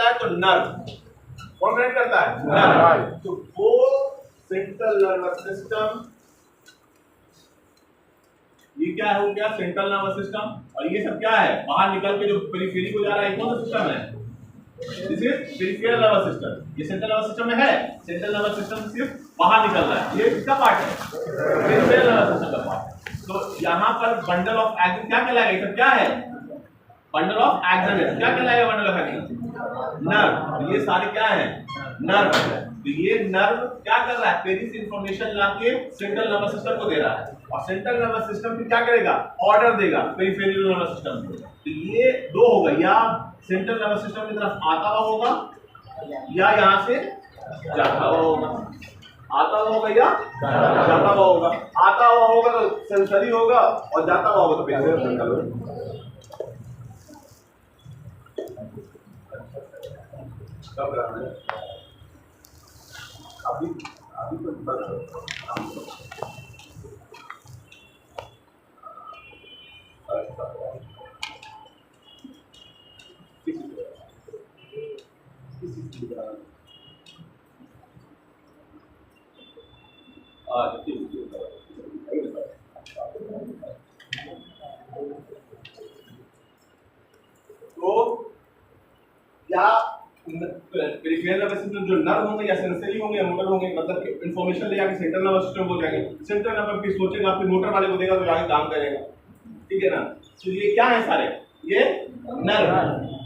करता है? तो नर्व। कौन कंडक्ट करता है? नर्व। तो वो सेंट्रल नर्वस सिस्टम, ये क्या हो गया? Central nervous system. और ये सब क्या है? बाहर निकल के जो पेरिफेरी को जा रहा है, कौन सा सिस्टम है? This is peripheral nervous system. ये सेंट्रल नर्वस सिस्टम में है। सेंट्रल नर्वस सिस्टम से सिर्फ बाहर निकल रहा है। ये किसका पार्ट है? पेरिफेरल नर्वस सिस्टम का पार्ट। तो यहाँ पर बंडल ऑफ एक्सन क्या कहलाएगा? ये सब क्या है? बंडल ऑफ एक्सन है। क्या कहलाएगा बंडल ऑफ एक्सन? नर्व। ये सारे क्या है? नर्व है। तो ये नर्व क्या कर रहा है? पेरी से इंफॉर्मेशन लाके सेंट्रल नर्वस सिस्टम को दे रहा है, और सेंट्रल नर्वस सिस्टम फिर क्या करेगा? ऑर्डर देगा पेरिफेरल नर्वस सिस्टम को। तो ये दो होगा, या सेंट्रल नर्वस सिस्टम की तरफ आता हुआ होगा, या यहाँ से जाता हुआ होगा। आता हुआ होगा या जाता हुआ होगा। आता हुआ होगा तो सेंसरी होगा, और जाता हुआ होगा तो पेरिफेरल होगा। कब करना है? अभी अभी तो तो क्या पेरिफेरल नर्वस सिस्टम जो नर्व होंगे या सेंसरी होंगे या मोटर होंगे, मतलब इंफॉर्मेशन ले जाके सेंट्रल नर्वस सिस्टम को जाएंगे। सेंट्रल नर्वस फिर सोचेगा, फिर मोटर वाले को देगा, तो जाके काम करेगा। ठीक है ना? तो ये क्या है सारे? ये नर्व।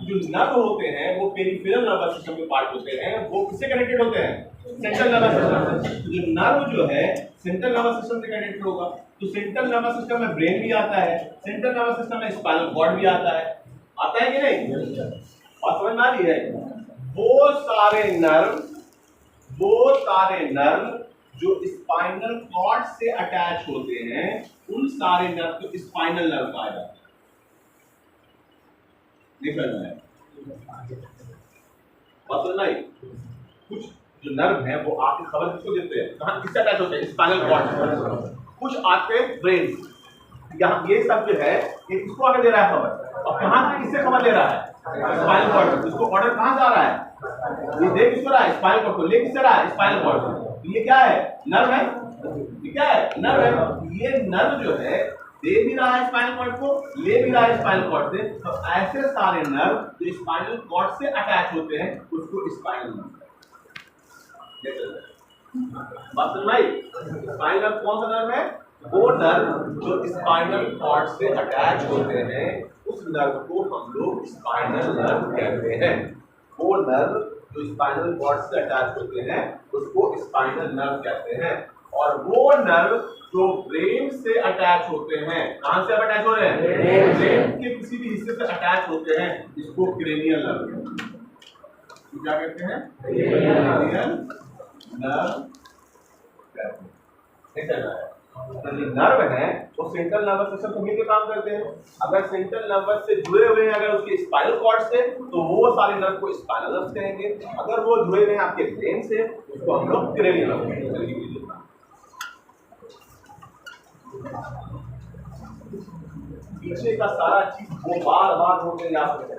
जो नर्व होते हैं वो पेरिफेरल नर्वस सिस्टम के पार्ट होते हैं। वो किससे कनेक्टेड होते हैं? सेंट्रल नर्वस सिस्टम से। तो जो नर्व जो है सेंट्रल नर्वस सिस्टम से कनेक्टेड होगा। तो सेंट्रल नर्वस सिस्टम में ब्रेन भी आता है, सेंट्रल नर्वस सिस्टम में स्पाइनल कॉर्ड भी आता है। आता है कि नहीं? और समझ में आ रही है? वो सारे नर्व जो स्पाइनल कॉर्ड से अटैच होते हैं, उन सारे नर्व को स्पाइनल नर्व कहा जाता है। कुछ जो नर्व है वो आपकी खबर किसको देते हैं? कहां किससे अटैच होते हैं? स्पाइनल कॉर्ड से। कुछ आते हैं ब्रेन। यहाँ ये सब जो है ये किसको आगे दे रहा है खबर? और कहां से किससे खबर ले रहा है? Spinal cord. इसको ऑर्डर कहां से आ रहा है? ये दे किसको रहा है? स्पाइनल कॉर्ड को। ले किससे रहा है? स्पाइनल कॉर्ड को। ये क्या है? नर्व है। ये क्या है? नर्व है। ये नर्व जो है दे भी रहा है स्पाइनल कॉर्ड को, ले भी रहा है स्पाइनल कॉर्ड से। तो ऐसे सारे नर्व जो स्पाइनल कॉर्ड से अटैच होते हैं उसको स्पाइनल नर्व। बात समझ आई? स्पाइनल नर्व कौन सा नर्व है? वो नर्व जो स्पाइनल कॉर्ड से अटैच होते हैं, उस नर्व को हम लोग स्पाइनल नर्व कहते हैं। वो नर्व जो स्पाइनल कॉर्ड से अटैच होते हैं उसको स्पाइनल नर्व कहते हैं। और वो नर्व जो ब्रेन से अटैच होते हैं, कहां से अटैच हो रहे हैं? ब्रेन के किसी भी हिस्से से अटैच होते हैं, इसको क्रेनियल नर्व कहते हैं। क्या कहते हैं? क्रेनियल नर्व कहते हैं। तो जो नर्व है वो सेंट्रल नर्वस सिस्टम से मिलकर काम करते हैं। अगर सेंट्रल नर्वस से जुड़े हुए हैं अगर उसके स्पाइनल कॉर्ड से, तो वो सारे नर्व को स्पाइनल नर्व कहेंगे। अगर वो जुड़े हुए हैं आपके ब्रेन से, उसको हम लोग क्रेनियल नर्व कहेंगे। पीछे का सारा चीज वो बार बार होकर याद करते हैं।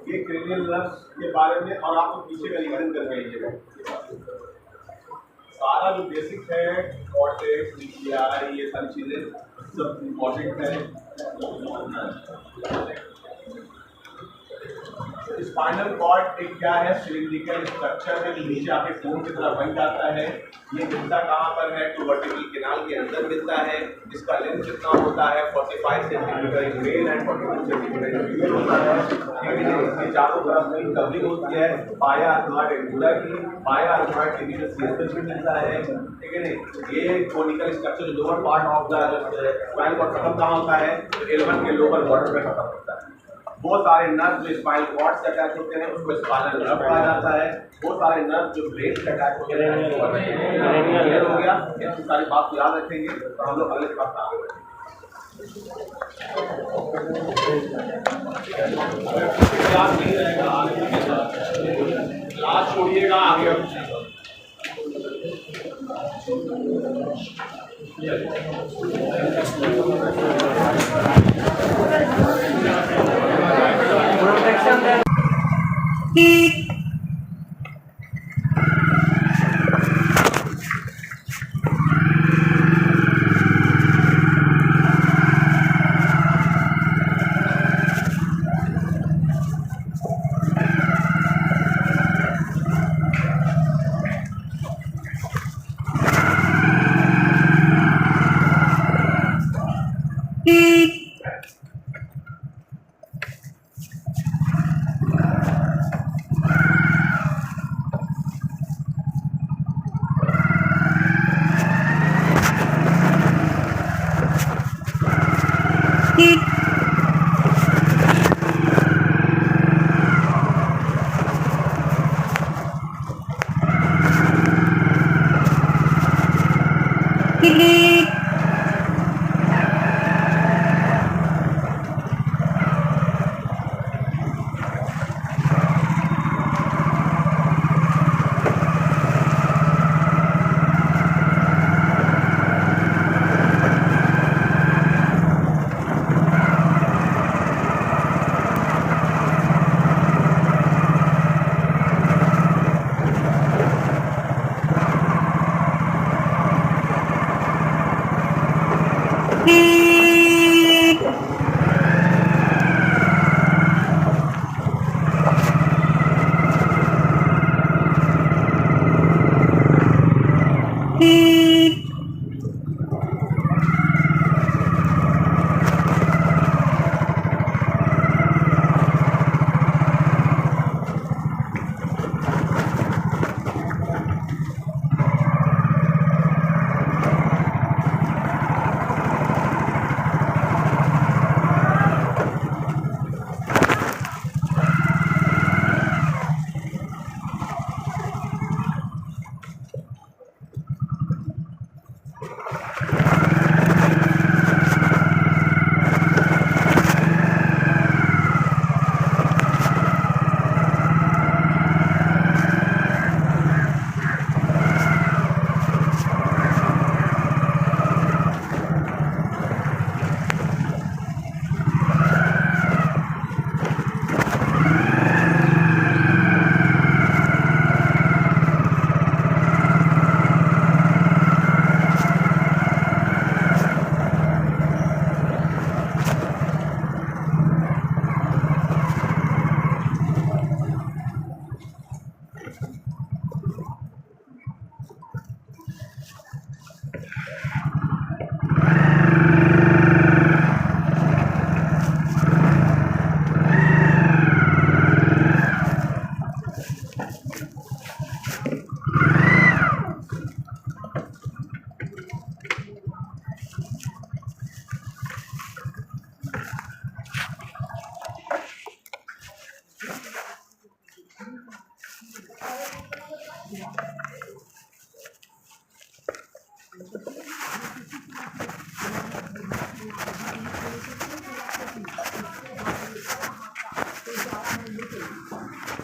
ये क्रेनियल नर्व्स के बारे में और आपको पीछे का रिवीजन करके आइएगा। सारा जो बेसिक है कॉर्टेक्स, न्यूक्लिया, ये सारी चीजें सब इम्पोर्टेंट है। स्पाइनल कॉर्ड एक क्या है, सिलिंड्रिकल स्ट्रक्चर है जो नीचे आके कोन की तरह बन जाता है। ये मिलता कहाँ पर है, तो वर्टिकल कैनाल के अंदर मिलता है। इसका लेंथ कितना होता है, 45 centimetre in male and 42 centimetre in female होता है। इसकी चारों तरफ में कवरिंग होती है पाया अर्थोइड एंगुला की, पाया अर्थोइड के नीचे सीएसएस भी मिलता है, ठीक है नहीं। ये conical structure lower part of the spinal cord खत्म कहाँ होता है, तो L1 के लोअर बॉर्डर पे खत्म होता है। बहुत सारे नर्व जो स्पाइनल कॉर्ड से अटैच होते हैं उसको स्पाइनल नर्व कहा जाता है। बहुत सारे नर्व जो ब्रेन से अटैच होते हैं क्लियर हो गया। ऐसी सारी बात को याद रखेंगे और हम लोग अगले क्लास में आगे बढ़ेंगे। याद नहीं रहेगा आगे क्लास छोड़िएगा आगे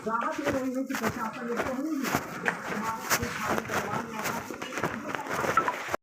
राहत ये रही है कि प्रशासन इसको नहीं